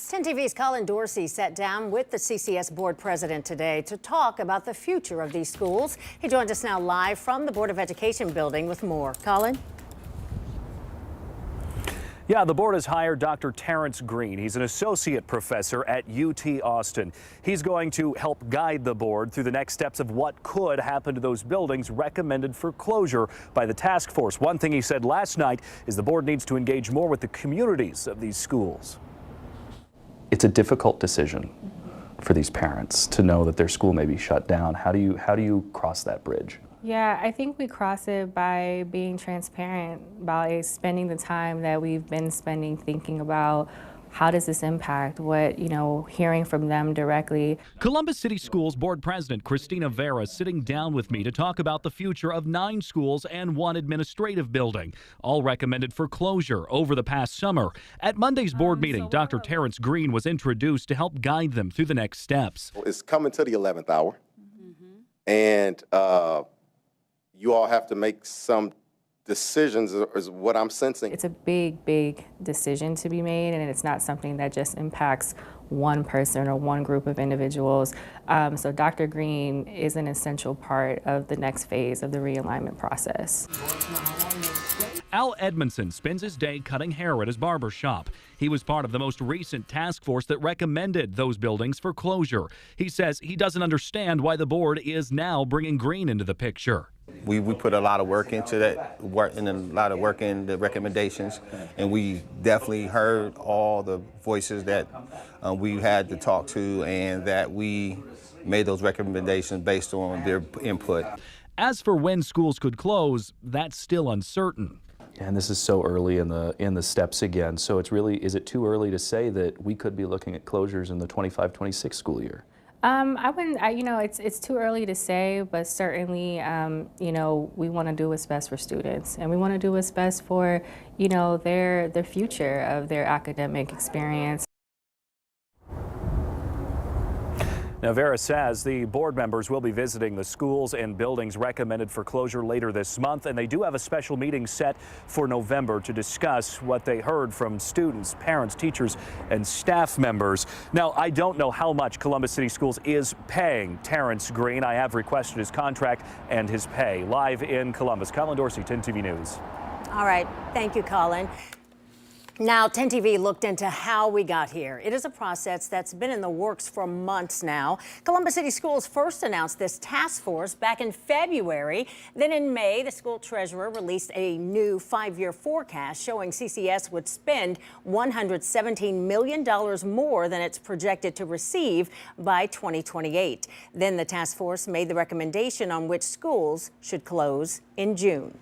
10 TV's Colin Dorsey sat down with the CCS board president today to talk about the future of these schools. He joins us now live from the Board of Education building with more. Colin? Yeah, the board has hired Dr. Terrance Green. He's an associate professor at UT Austin. He's going to help guide the board through the next steps of what could happen to those buildings recommended for closure by the task force. One thing he said last night is the board needs to engage more with the communities of these schools. It's a difficult decision for these parents to know that their school may be shut down. How do you cross that bridge? Yeah, I think we cross it by being transparent, by spending the time that we've been spending thinking about how does this impact, hearing from them directly. Columbus City Schools Board President Christina Vera sitting down with me to talk about the future of 9 schools and 1 administrative building, all recommended for closure over the past summer. At Monday's board meeting, Dr. Terrance Green was introduced to help guide them through the next steps. It's coming to the 11th hour, and you all have to make some decisions, is what I'm sensing. It's a big decision to be made, and it's not something that just impacts one person or one group of individuals. So Dr. Green is an essential part of the next phase of the realignment process. Al Edmondson spends his day cutting hair at his barber shop. He was part of the most recent task force that recommended those buildings for closure. He says he doesn't understand why the board is now bringing Green into the picture. We put a lot of work into that, and a lot of work in the recommendations, and we definitely heard all the voices that we had to talk to, and that we made those recommendations based on their input. As for when schools could close, that's still uncertain. And this is so early in the steps again. So is it too early to say that we could be looking at closures in the 25-26 school year? I wouldn't, it's too early to say, but certainly, we want to do what's best for students, and we want to do what's best for, their future of their academic experience. Now, Vera says the board members will be visiting the schools and buildings recommended for closure later this month, and they do have a special meeting set for November to discuss what they heard from students, parents, teachers, and staff members. Now, I don't know how much Columbus City Schools is paying Terrance Green. I have requested his contract and his pay. Live in Columbus, Colin Dorsey, 10 TV News. All right. Thank you, Colin. Now, 10 TV looked into how we got here. It is a process that's been in the works for months now. Columbus City Schools first announced this task force back in February. Then in May, the school treasurer released a new 5-year forecast showing CCS would spend $117 million more than it's projected to receive by 2028. Then the task force made the recommendation on which schools should close in June.